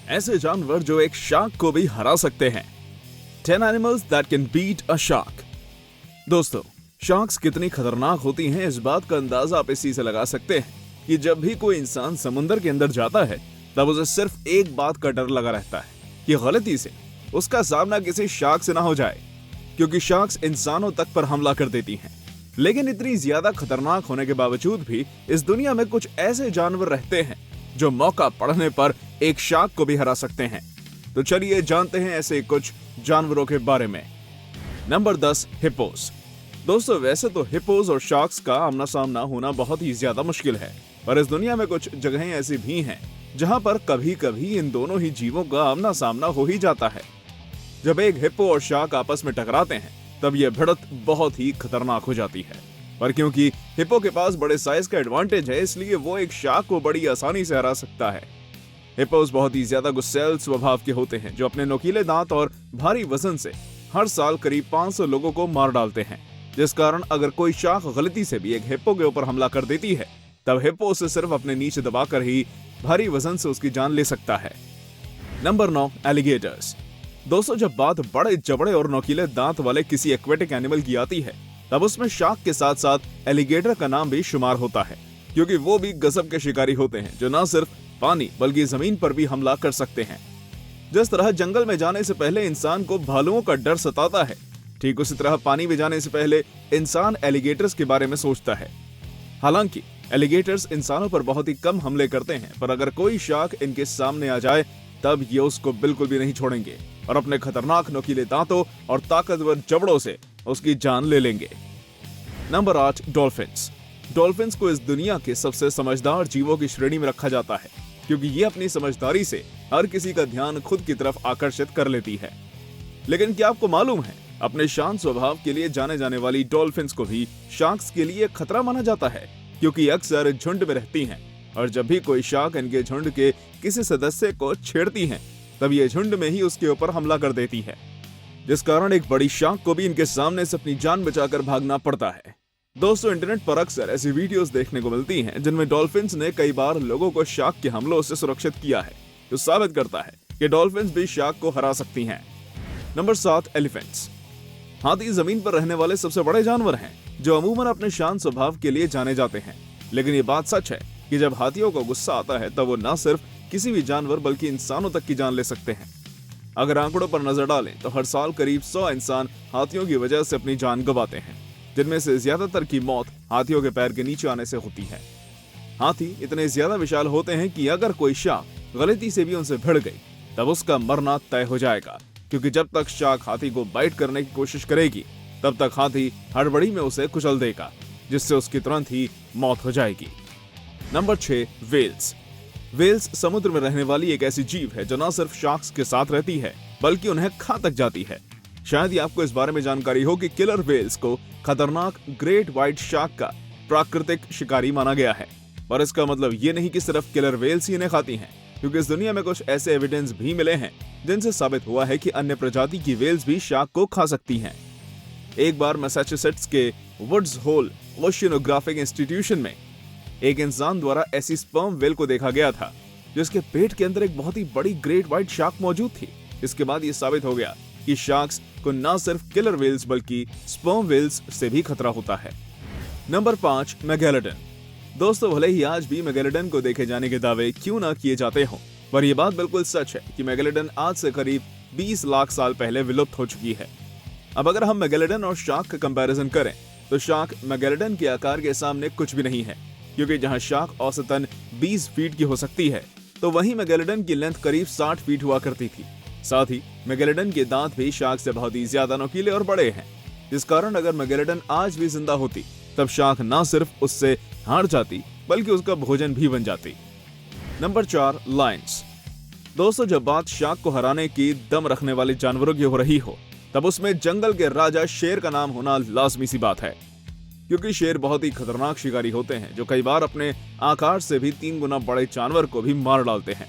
ऐसे जानवर जो एक शार्क को भी हरा सकते हैं। 10 animals that can beat a shark. दोस्तों, शार्क्स कितनी खतरनाक होती हैं इस बात का अंदाजा आप इसी से लगा सकते हैं कि जब भी कोई इंसान समुद्र के अंदर जाता है तब उसे सिर्फ एक बात का डर लगा रहता है कि गलती से उसका सामना किसी शार्क से ना हो जाए, क्योंकि शार्क्स इंसानों तक पर हमला कर देती हैं। लेकिन इतनी ज्यादा खतरनाक होने के बावजूद भी इस दुनिया में कुछ ऐसे जानवर रहते हैं जो मौका पड़ने पर एक शार्क को भी हरा सकते हैं। तो चलिए जानते हैं ऐसे कुछ जानवरों के बारे में। Number 10, hippos. दोस्तों, वैसे तो हिप्पोस और शार्क्स का आमना सामना होना बहुत ही ज्यादा मुश्किल है, पर इस दुनिया में कुछ जगहें ऐसी भी हैं जहां पर कभी कभी इन दोनों ही जीवों का आमना सामना हो ही जाता है। जब एक हिप्पो और शार्क आपस में टकराते हैं तब यह भिड़ंत बहुत ही खतरनाक हो जाती है, पर क्योंकि हिप्पो के पास बड़े साइज का एडवांटेज है इसलिए वो एक शार्क को बड़ी आसानी से हरा सकता है। हिप्पोस बहुत ही ज्यादा गुस्सैल स्वभाव के होते हैं जो अपने नुकीले दांत और भारी वजन से हर साल करीब 500 लोगों को मार डालते हैं, जिस कारण अगर कोई शार्क गलती से भी एक हिप्पो के ऊपर हमला कर देती है तब हिप्पो उसे सिर्फ अपने नीचे दबाकर ही भारी वजन से उसकी जान ले सकता है। Number 9, alligators. दोस्तों, जब बात बड़े जबड़े और नोकीले दांत वाले किसी एक्वेटिक एनिमल की आती है तब उसमें शार्क के साथ साथ एलिगेटर का नाम भी शुमार होता है, क्योंकि वो भी गजब के शिकारी होते हैं जो न सिर्फ पानी बल्कि जमीन पर भी हमला कर सकते हैं। जिस तरह जंगल में जाने से पहले इंसान को भालुओं का डर सताता है, ठीक उसी तरह पानी में जाने से पहले इंसान एलिगेटर्स के बारे में सोचता है। हालांकि एलिगेटर्स इंसानों पर बहुत ही कम हमले करते हैं, पर अगर कोई शार्क इनके सामने आ जाए तब ये उसको बिल्कुल भी नहीं छोड़ेंगे और अपने खतरनाक नुकीले दांतों और ताकतवर जबड़ों से उसकी जान ले लेंगे। Number 8, dolphins. डॉल्फिन्स को इस दुनिया के सबसे समझदार जीवों की श्रेणी में रखा जाता है, क्योंकि ये अपनी समझदारी से हर किसी का ध्यान खुद की तरफ आकर्षित कर लेती है। लेकिन क्या आपको मालूम है, अपने शांत स्वभाव के लिए जाने जाने वाली डॉल्फिन्स को भी शार्क्स के लिए खतरा माना जाता है, क्योंकि अक्सर झुंड में रहती हैं और जब भी कोई शार्क इनके झुंड के किसी सदस्य को छेड़ती है तब ये झुंड में ही उसके ऊपर हमला कर देती है, जिस कारण एक बड़ी शार्क को भी इनके सामने से अपनी जान बचाकर भागना पड़ता है। दोस्तों, इंटरनेट पर अक्सर ऐसी वीडियोस देखने को मिलती हैं जिनमें डॉल्फिन्स ने कई बार लोगों को शार्क के हमलों से सुरक्षित किया है, जो साबित करता है कि डॉल्फिन्स भी शार्क को हरा सकती हैं। Number 7, elephants. हाथी जमीन पर रहने वाले सबसे बड़े जानवर हैं जो अमूमन अपने शांत स्वभाव के लिए जाने जाते हैं। लेकिन ये बात सच है कि जब हाथियों को गुस्सा आता है तब वो न सिर्फ किसी भी जानवर बल्कि इंसानों तक की जान ले सकते हैं। अगर आंकड़ों पर नजर डालें तो हर साल करीब 100 इंसान हाथियों की वजह से अपनी जान गंवाते हैं, जिनमें से ज्यादातर की मौत हाथियों के पैर के नीचे आने से होती है। हाथी इतने ज्यादा विशाल होते हैं कि अगर कोई शार्क गलती से भी उनसे भिड़ गई तब उसका मरना तय हो जाएगा, क्योंकि जब तक शार्क हाथी को बाइट करने की कोशिश करेगी तब तक हाथी हड़बड़ी में उसे कुचल देगा, जिससे उसकी तुरंत ही मौत हो जाएगी। Number 6, Wales. वेल्स समुद्र में रहने वाली एक ऐसी जीव है जो न सिर्फ शार्क्स के साथ रहती है बल्कि उन्हें खा तक जाती है। शायद ही आपको इस बारे में जानकारी हो कि किलर वेल्स को खतरनाक ग्रेट व्हाइट शार्क का प्राकृतिक शिकारी माना गया है, पर इसका मतलब ये नहीं कि सिर्फ किलर वेल्स ही इन्हें खाती हैं, क्योंकि इस दुनिया में कुछ ऐसे एविडेंस भी मिले हैं जिनसे साबित हुआ है कि अन्य प्रजाति की वेल्स भी शार्क को खा सकती हैं। एक बार मैसाचुसेट्स के वुड्स होल ओशियनोग्राफिक इंस्टीट्यूशन में एक इंसान द्वारा ऐसी स्पर्म वेल को देखा गया था जिसके पेट के अंदर एक बहुत ही बड़ी ग्रेट व्हाइट शार्क मौजूद थी। इसके बाद ये साबित हो गया कि शार्क्स को न सिर्फ किलर वेल्स बल्कि स्पर्म वेल्स से भी खतरा होता है। नंबर 5, मेगैलोडन। दोस्तों, भले ही आज भी मेगैलोडन को देखे जाने के दावे क्यों ना किए जाते हों, पर यह बात बिल्कुल सच है कि मेगैलोडन आज से करीब 20 लाख साल पहले विलुप्त हो चुकी है। अब अगर हम मेगैलोडन और शार्क का कंपैरिजन करें तो शार्क मेगैलोडन के आकार के सामने कुछ भी नहीं है, क्योंकि जहां शार्क औसतन 20 फीट की हो सकती है तो वहीं मेगैलोडन की लेंथ करीब 60 फीट हुआ करती थी। साथ ही मेगैलोडन के दांत भी शार्क से बहुत ही ज्यादा नुकीले और बड़े हैं, जिस कारण अगर मेगैलोडन आज भी जिंदा होती तब शार्क न सिर्फ उससे हार जाती बल्कि उसका भोजन भी बन जाती। Number 4, Lions. दोस्तों, जब बात शार्क को हराने की दम रखने वाले जानवरों की हो रही हो तब उसमें जंगल के राजा शेर का नाम होना लाजमी सी बात है, क्योंकि शेर बहुत ही खतरनाक शिकारी होते हैं जो कई बार अपने आकार से भी 3 गुना बड़े जानवर को भी मार डालते हैं।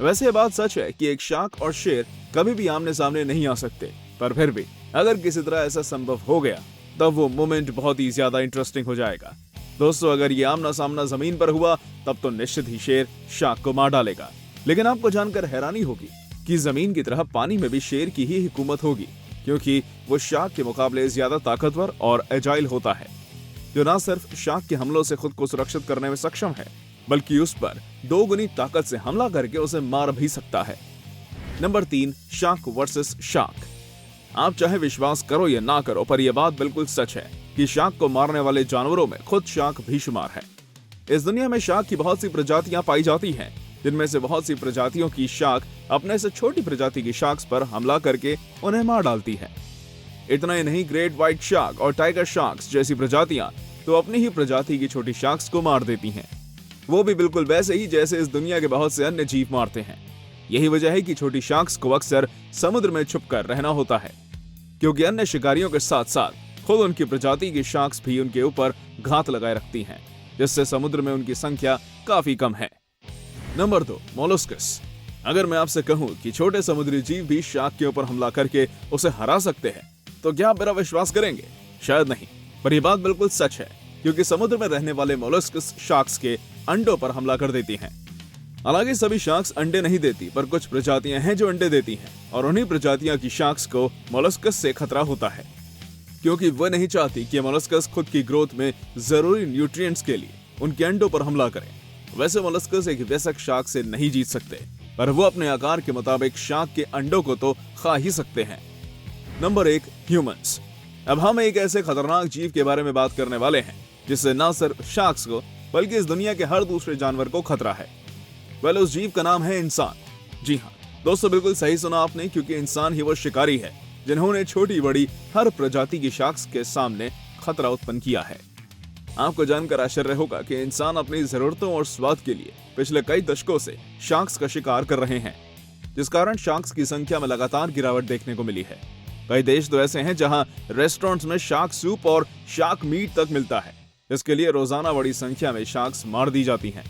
वैसे ये बात सच है कि एक शार्क और शेर कभी भी आमने सामने नहीं आ सकते, पर फिर भी अगर किसी तरह ऐसा संभव हो गया तब वो मोमेंट बहुत ही ज्यादा इंटरेस्टिंग हो जाएगा। दोस्तों, अगर ये आमना सामना जमीन पर हुआ तब तो निश्चित ही शेर शार्क को मार डालेगा, लेकिन आपको जानकर हैरानी होगी कि जमीन की तरह पानी में भी शेर की ही हुकूमत होगी, क्योंकि वो शार्क के मुकाबले ज्यादा ताकतवर और एजाइल होता है, जो न सिर्फ शार्क के हमलों से खुद को सुरक्षित करने में सक्षम है, बल्कि उस पर 2 गुनी ताकत से हमला करके उसे मार भी सकता है। Number 3, shark versus shark. आप चाहे विश्वास करो या ना करो, पर यह बात बिल्कुल सच है कि शार्क को मारने वाले जानवरों में खुद शार्क भी शुमार है। इस दुनिया में शार्क की बहुत सी प्रजातियां पाई जाती हैं, जिनमें से बहुत सी प्रजातियों की शार्क अपने से छोटी प्रजाति की शार्क्स पर हमला करके उन्हें मार डालती है। इतना ही नहीं, ग्रेट व्हाइट शार्क और टाइगर शार्क्स जैसी प्रजातियां तो अपनी ही प्रजाति की छोटी शार्क्स को मार देती हैं, वो भी बिल्कुल वैसे ही जैसे इस दुनिया के बहुत से अन्य जीव मारते हैं। यही वजह है कि छोटी शार्क्स को अक्सर समुद्र में छुपकर रहना होता है, क्योंकि अन्य शिकारियों के साथ साथ खुद उनकी प्रजाति की शार्क्स भी उनके ऊपर घात लगाए रखती हैं, जिससे समुद्र में उनकी संख्या काफी कम है। Number 2, molluscs. अगर मैं आपसे कहूं कि छोटे समुद्री जीव भी शार्क के ऊपर हमला करके उसे हरा सकते हैं, तो क्या आप मेरा विश्वास करेंगे? शायद नहीं, पर यह बात बिल्कुल सच है, क्योंकि समुद्र में रहने वाले मोलस्कस शार्क्स के अंडों पर हमला कर देती हैं। हालांकि सभी शार्क्स अंडे नहीं देती, पर कुछ प्रजातियां हैं जो अंडे देती हैं, और उन्हीं प्रजातियों की शार्क्स को मोलस्कस से खतरा होता है, क्योंकि वह नहीं चाहती कि मोलस्कस खुद की ग्रोथ में जरूरी न्यूट्रिएंट्स के लिए उनके अंडों पर हमला करें। वैसे मोलस्कस एक वयस्क शार्क से नहीं जीत सकते, पर वो अपने आकार के मुताबिक शार्क के अंडों को तो खा ही सकते हैं। Number 1, humans. अब हम एक ऐसे खतरनाक जीव के बारे में बात करने वाले हैं जिससे न सिर्फ शार्क्स को बल्कि इस दुनिया के हर दूसरे जानवर को खतरा है। उस जीव का नाम है इंसान। जी हाँ दोस्तों, बिल्कुल सही सुना आपने, क्योंकि इंसान ही वो शिकारी है जिन्होंने छोटी बड़ी हर प्रजाति की शार्क्स के सामने खतरा उत्पन्न किया है। आपको जानकर आश्चर्य होगा कि इंसान अपनी जरूरतों और स्वाद के लिए पिछले कई दशकों से शार्क्स का शिकार कर रहे हैं, जिस कारण शार्क्स की संख्या में लगातार गिरावट देखने को मिली है। कई देश तो ऐसे हैं जहां रेस्टोरेंट्स में शार्क सूप और शार्क मीट तक मिलता है, इसके लिए रोजाना बड़ी संख्या में शार्क्स मार दी जाती हैं।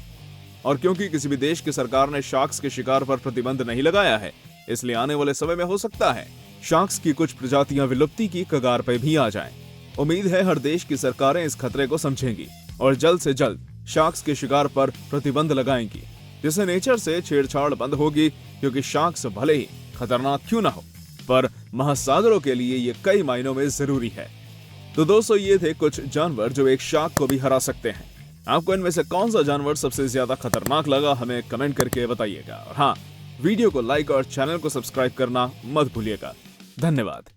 और क्योंकि किसी भी देश की सरकार ने शार्क्स के शिकार पर प्रतिबंध नहीं लगाया है, इसलिए आने वाले समय में हो सकता है शार्क्स की कुछ प्रजातियां विलुप्ति की कगार पर भी आ जाएं। उम्मीद है हर देश की सरकारें इस खतरे को समझेंगी और जल्द से जल्द शार्क्स के शिकार पर प्रतिबंध लगाएंगी, जिससे नेचर से छेड़छाड़ बंद होगी, क्योंकि शार्क्स भले ही खतरनाक क्यों ना हो, पर महासागरों के लिए ये कई मायनों में जरूरी है। तो दोस्तों, ये थे कुछ जानवर जो एक शार्क को भी हरा सकते हैं। आपको इनमें से कौन सा जानवर सबसे ज्यादा खतरनाक लगा, हमें कमेंट करके बताइएगा। और हाँ, वीडियो को लाइक और चैनल को सब्सक्राइब करना मत भूलिएगा। धन्यवाद।